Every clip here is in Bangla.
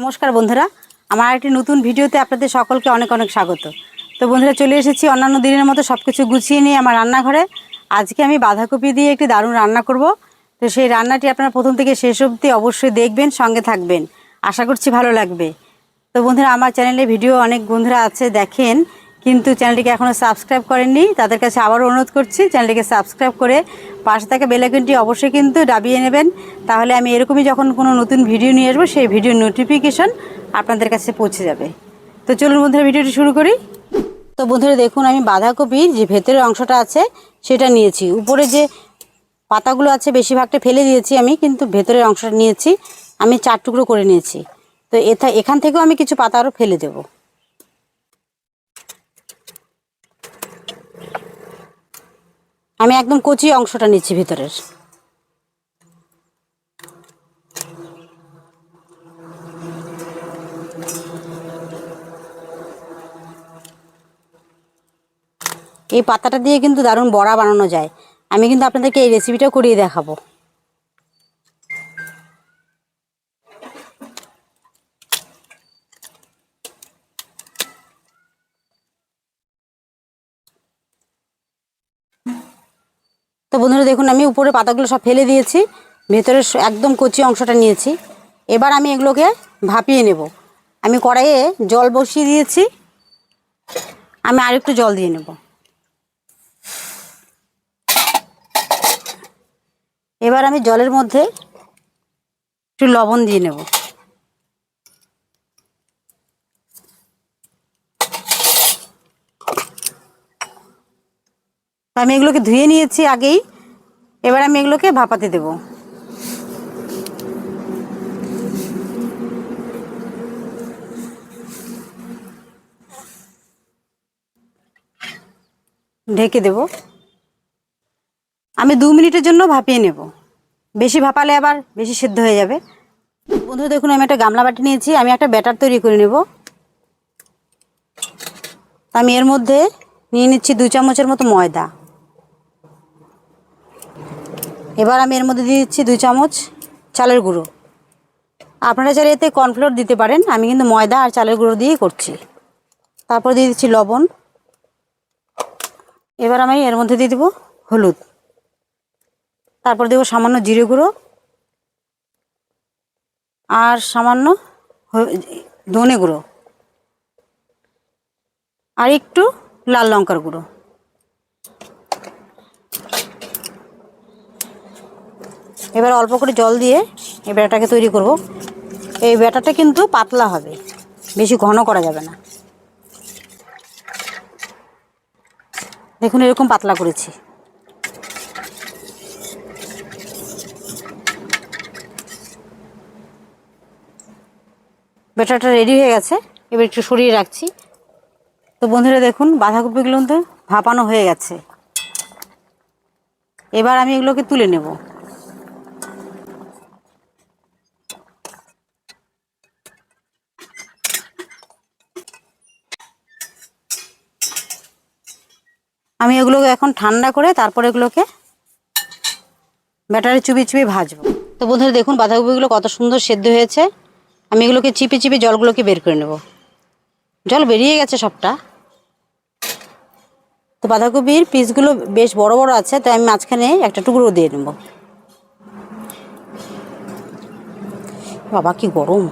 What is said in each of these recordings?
নমস্কার বন্ধুরা, আমার একটি নতুন ভিডিওতে আপনাদের সকলকে অনেক অনেক স্বাগত। তো বন্ধুরা, চলে এসেছি অন্যান্য দিনের মতো সব কিছু গুছিয়ে নিয়ে আমার রান্নাঘরে। আজকে আমি বাঁধাকপি দিয়ে একটি দারুণ রান্না করব। তো সেই রান্নাটি আপনারা প্রথম থেকে শেষ অবধি অবশ্যই দেখবেন, সঙ্গে থাকবেন, আশা করছি ভালো লাগবে। তো বন্ধুরা, আমার চ্যানেলে ভিডিও অনেক বন্ধুরা আছে দেখেন, কিন্তু চ্যানেলটিকে এখনও সাবস্ক্রাইব করেননি। তাদের কাছে আবারও অনুরোধ করছি, চ্যানেলটিকে সাবস্ক্রাইব করে পাশে থাকা বেল আইকনটি অবশ্যই কিন্তু দাবিয়ে নেবেন। তাহলে আমি এরকমই যখন কোনো নতুন ভিডিও নিয়ে আসবো, সেই ভিডিওর নোটিফিকেশন আপনাদের কাছে পৌঁছে যাবে। তো চলুন বন্ধুরা, ভিডিওটি শুরু করি। তো বন্ধুরা দেখুন, আমি বাঁধাকপির যে ভেতরের অংশটা আছে সেটা নিয়েছি। উপরে যে পাতাগুলো আছে বেশিরভাগটা ফেলে দিয়েছি আমি, কিন্তু ভেতরের অংশটা নিয়েছি। আমি 4 টুকরো করে নিয়েছি। তো এখান থেকেও আমি কিছু পাতা আরও ফেলে দেবো। আমি একদম কচি অংশটা নিচ্ছি ভিতরের। এই পাতাটা দিয়ে কিন্তু দারুণ বড়া বানানো যায়। আমি কিন্তু আপনাদেরকে এই রেসিপিটাও করিয়ে দেখাবো। তো বন্ধুরা দেখুন, আমি উপরে পাতাগুলো সব ফেলে দিয়েছি, ভেতরে একদম কচি অংশটা নিয়েছি। এবার আমি এগুলোকে ভাপিয়ে নেব। আমি কড়াইয়ে জল বসিয়ে দিয়েছি, আমি আরেকটু জল দিয়ে নেব। এবার আমি জলের মধ্যে একটু লবণ দিয়ে নেব। আমি এগুলোকে ধুয়ে নিয়েছি আগেই। এবার আমি এগুলোকে ভাপাতে দেব। ঢেকে দেব। আমি 2 মিনিটের জন্য ভাপিয়ে নেব। বেশি ভাপালে আবার বেশি সিদ্ধ হয়ে যাবে। বন্ধুরা দেখুন, আমি একটা গামলা বাটি নিয়েছি। আমি একটা ব্যাটার তৈরি করে নেব। আমি এর মধ্যে নিয়ে নিচ্ছি 2 চামচের মতো ময়দা। এবার আমি এর মধ্যে দিয়ে দিচ্ছি 2 চামচ চালের গুঁড়ো। আপনারা চাইলে এতে কর্নফ্লোর দিতে পারেন, আমি কিন্তু ময়দা আর চালের গুঁড়ো দিয়েই করছি। তারপর দিয়ে দিচ্ছি লবণ। এবার আমি এর মধ্যে দিয়ে দেবো হলুদ। তারপর দেবো সামান্য জিরে গুঁড়ো আর সামান্য ধনে গুঁড়ো আর একটু লাল লঙ্কার গুঁড়ো। এবার অল্প করে জল দিয়ে এই ব্যাটারটাকে তৈরি করব। এই ব্যাটারটা কিন্তু পাতলা হবে, বেশি ঘন করা যাবে না। দেখুন এরকম পাতলা করেছি। ব্যাটারটা রেডি হয়ে গেছে, এবার একটু সরিয়ে রাখছি। তো বন্ধুরা দেখুন, বাঁধাকপিগুলো তো ভাপানো হয়ে গেছে। এবার আমি এগুলোকে তুলে নেব। আমি এগুলোকে এখন ঠান্ডা করে তারপর এগুলোকে ব্যাটারে চুবিয়ে চুবিয়ে ভাজবো। তো বন্ধুরা দেখুন, বাঁধাকপিগুলো কত সুন্দর সেদ্ধ হয়েছে। আমি এগুলোকে চিপে চিপে জলগুলোকে বের করে নেব। জল বেরিয়ে গেছে সবটা। তো বাঁধাকপির পিসগুলো বেশ বড় বড় আছে, তাই আমি মাঝখানে একটা টুকরো দিয়ে নেব। বাবা কি গরম!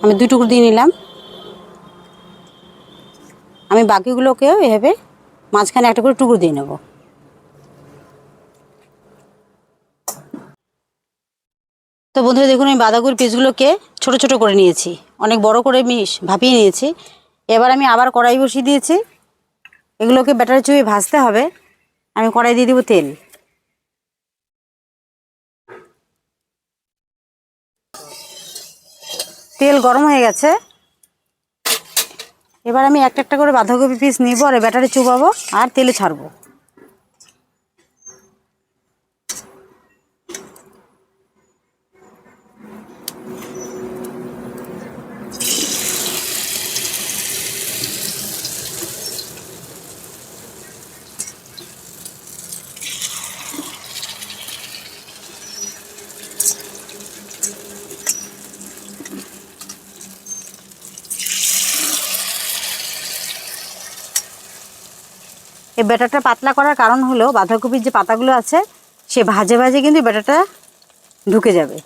আমি 2 টুকরো দিয়ে নিলাম। আমি বাকিগুলোকেও এভাবে মাঝখানে একটা করে টুকরো দিয়ে নেব। তো বন্ধুরা দেখুন, আমি বাঁধাকপির পিসগুলোকে ছোট ছোট করে নিয়েছি, অনেক বড় করে ভাপিয়ে নিয়েছি। এবার আমি আবার কড়াই বসিয়ে দিয়েছি। এগুলোকে ব্যাটারে চুবিয়ে ভাজতে হবে। আমি কড়াই দিয়ে দেবো তেল। তেল গরম হয়ে গেছে। এবার আমি একটা একটা করে বাঁধাকপি পিস নিব আর ব্যাটারে চুবাবো আর তেলে ছাড়বো। এই ব্যাটারটা পাতলা করার কারণ হলো বাঁধাকপির যে পাতাগুলো আছে সে ভাজে ভাজে কিন্তু ব্যাটারটা ঢুকে যাবে।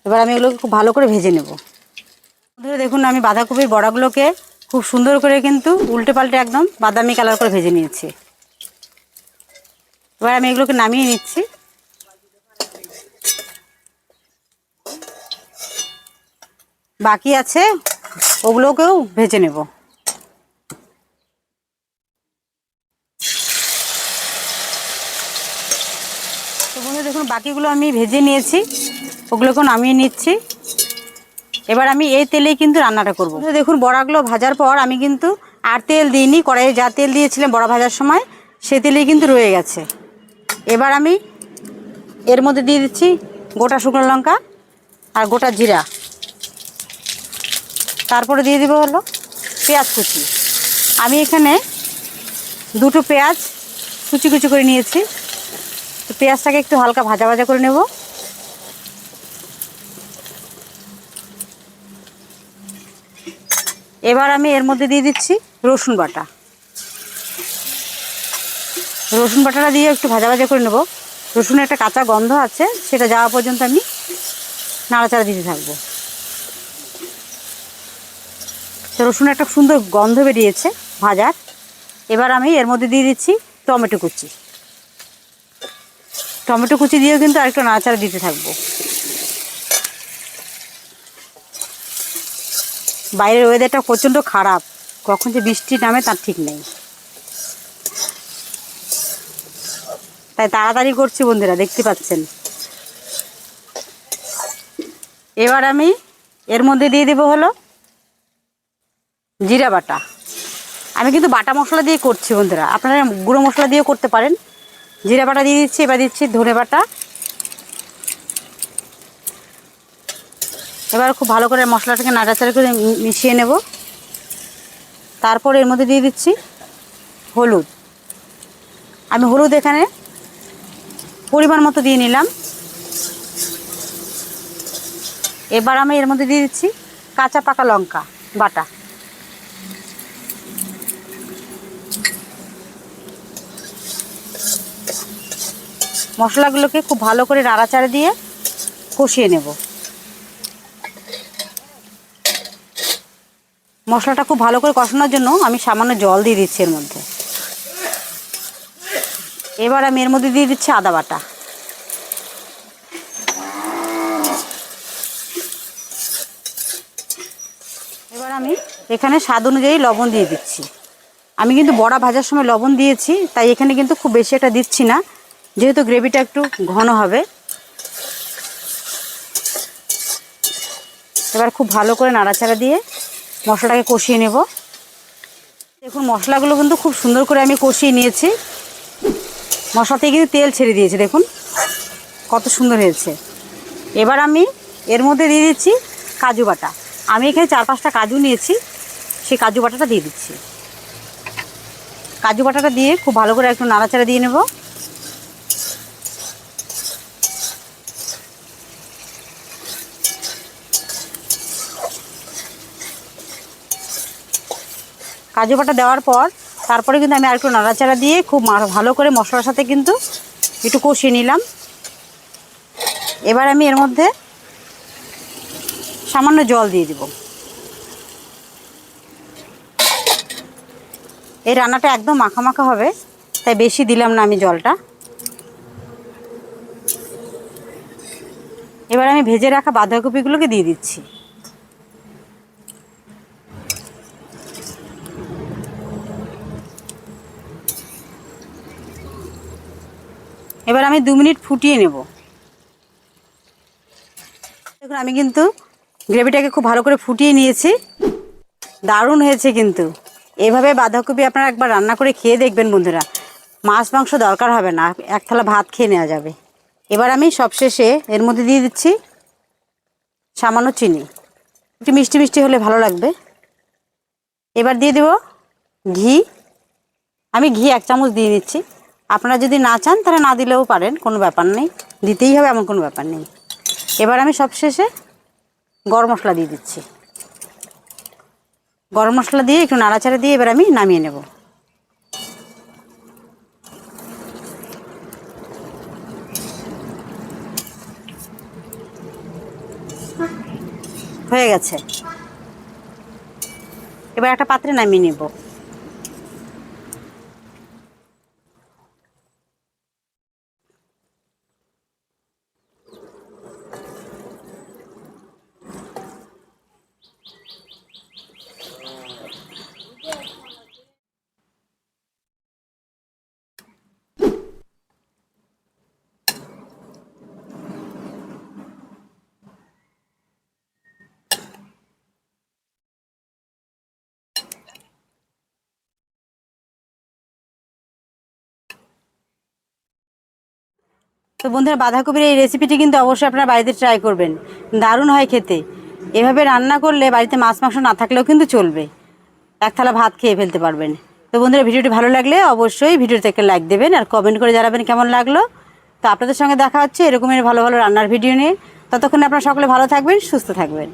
এবার আমি এগুলোকে খুব ভালো করে ভেজে নেব। ধরে দেখুন আমি বাঁধাকপির বড়াগুলোকে খুব সুন্দর করে কিন্তু উল্টে পাল্টে একদম বাদামি কালার করে ভেজে নিয়েছি। এবার আমি এগুলোকে নামিয়ে নিচ্ছি। বাকি আছে ওগুলোকেও ভেজে নেব। তো বন্ধুরা দেখুন বাকিগুলো আমি ভেজে নিয়েছি, ওগুলোকেও নামিয়ে নিচ্ছি। এবার আমি এই তেলেই কিন্তু রান্নাটা করব। দেখুন বড়াগুলো ভাজার পর আমি কিন্তু আর তেল দিইনি, কড়াইয়ে যা তেল দিয়েছিলাম বড়া ভাজার সময় সে তেলেই কিন্তু রয়ে গেছে। এবার আমি এর মধ্যে দিয়ে দিচ্ছি গোটা শুকনো লঙ্কা আর গোটা জিরা, তারপরে দিয়ে দেবো হলো পেঁয়াজ কুচি। আমি এখানে দুটো পেঁয়াজ কুচি কুচি করে নিয়েছি। তো পেঁয়াজটাকে একটু হালকা ভাজা ভাজা করে নেব। এবার আমি এর মধ্যে দিয়ে দিচ্ছি রসুন বাটা। রসুন বাটাটা দিয়ে একটু ভাজা ভাজা করে নেব। রসুনের একটা কাঁচা গন্ধ আছে, সেটা যাওয়া পর্যন্ত আমি নাড়াচাড়া দিতে থাকবো। তো রসুনের একটা সুন্দর গন্ধ বেরিয়েছে ভাজার। এবার আমি এর মধ্যে দিয়ে দিচ্ছি টমেটো কুচি। টমেটো কুচি দিয়েও কিন্তু আরেকটু নাড়াচাড়া দিতে থাকবো। বাইরের ওয়েদারটা প্রচণ্ড খারাপ, কখন যে বৃষ্টি নামে তার ঠিক নেই, তাই তাড়াতাড়ি করছি বন্ধুরা, দেখতে পাচ্ছেন। এবার আমি এর মধ্যে দিয়ে দেবো হলো জিরা বাটা। আমি কিন্তু বাটা মশলা দিয়ে করছি বন্ধুরা, আপনারা গুঁড়ো মশলা দিয়েও করতে পারেন। জিরা বাটা দিয়ে দিচ্ছি। এবার দিচ্ছি ধনে বাটা। এবার খুব ভালো করে মশলাটাকে নাড়াচাড়া করে মিশিয়ে নেব। তারপর এর মধ্যে দিয়ে দিচ্ছি হলুদ। আমি হলুদ এখানে পরিমাণ মতো দিয়ে নিলাম। এবার আমি এর মধ্যে দিয়ে দিচ্ছি কাঁচা পাকা লঙ্কা বাটা। মশলাগুলোকে খুব ভালো করে নাড়াচাড়া দিয়ে কষিয়ে নেব। মশলাটা খুব ভালো করে কষানোর জন্য আমি সামান্য জল দিয়ে দিচ্ছি এর মধ্যে। এবার আমি এর মধ্যে দিয়ে দিচ্ছি আদা বাটা। এবার আমি এখানে স্বাদ অনুযায়ী লবণ দিয়ে দিচ্ছি। আমি কিন্তু বড়া ভাজার সময় লবণ দিয়েছি, তাই এখানে কিন্তু খুব বেশি একটা দিচ্ছি না, যেহেতু গ্রেভিটা একটু ঘন হবে। এবার খুব ভালো করে নাড়াচাড়া দিয়ে মশলাটাকে কষিয়ে নেব। দেখুন মশলাগুলো কিন্তু খুব সুন্দর করে আমি কষিয়ে নিয়েছি। মশলা থেকে কিন্তু তেল ছেড়ে দিয়েছে, দেখুন কত সুন্দর হয়েছে। এবার আমি এর মধ্যে দিয়ে দিচ্ছি কাজু বাটা। আমি এখানে 4-5টা কাজু নিয়েছি, সেই কাজু বাটাটা দিয়ে দিচ্ছি। কাজু বাটাটা দিয়ে খুব ভালো করে একটু নাড়াচাড়া দিয়ে নেব। কাজু বাটা দেওয়ার পর তারপরে কিন্তু আমি আরেকটু নাড়াচাড়া দিয়ে খুব ভালো করে মশলার সাথে কিন্তু একটু কষিয়ে নিলাম। এবার আমি এর মধ্যে সামান্য জল দিয়ে দেব। এই রান্নাটা একদম মাখা মাখা হবে, তাই বেশি দিলাম না আমি জলটা। এবার আমি ভেজে রাখা বাঁধাকপিগুলোকে দিয়ে দিচ্ছি। এবার আমি 2 মিনিট ফুটিয়ে নেব। দেখুন আমি কিন্তু গ্রেভিটাকে খুব ভালো করে ফুটিয়ে নিয়েছি। দারুণ হয়েছে কিন্তু। এভাবে বাঁধাকপি আপনারা একবার রান্না করে খেয়ে দেখবেন বন্ধুরা, মাছ মাংস দরকার হবে না, এক থালা ভাত খেয়ে নেওয়া যাবে। এবার আমি সবশেষে এর মধ্যে দিয়ে দিচ্ছি সামান্য চিনি, একটু মিষ্টি মিষ্টি হলে ভালো লাগবে। এবার দিয়ে দেব ঘি। আমি ঘি 1 চামচ দিয়ে নিচ্ছি। আপনারা যদি না চান তাহলে না দিলেও পারেন, কোনো ব্যাপার নেই, দিতেই হবে এমন কোনো ব্যাপার নেই। এবার আমি সবশেষে গরম মশলা দিয়ে দিচ্ছি। গরম মশলা দিয়ে একটু নাড়াচাড়া দিয়ে এবার আমি নামিয়ে নেব। হয়ে গেছে, এবার একটা পাত্রে নামিয়ে নেব। তো বন্ধুরা, বাঁধাকপির এই রেসিপিটি কিন্তু অবশ্যই আপনারা বাড়িতে ট্রাই করবেন, দারুণ হয় খেতে। এভাবে রান্না করলে বাড়িতে মাছ মাংস না থাকলেও কিন্তু চলবে, এক থালা ভাত খেয়ে ফেলতে পারবেন। তো বন্ধুরা, ভিডিওটি ভালো লাগলে অবশ্যই ভিডিওতে একটা লাইক দেবেন আর কমেন্ট করে জানাবেন কেমন লাগলো। তো আপনাদের সঙ্গে দেখা হচ্ছে এরকমের ভালো ভালো রান্নার ভিডিও নিয়ে। ততক্ষণে আপনারা সকলে ভালো থাকবেন, সুস্থ থাকবেন।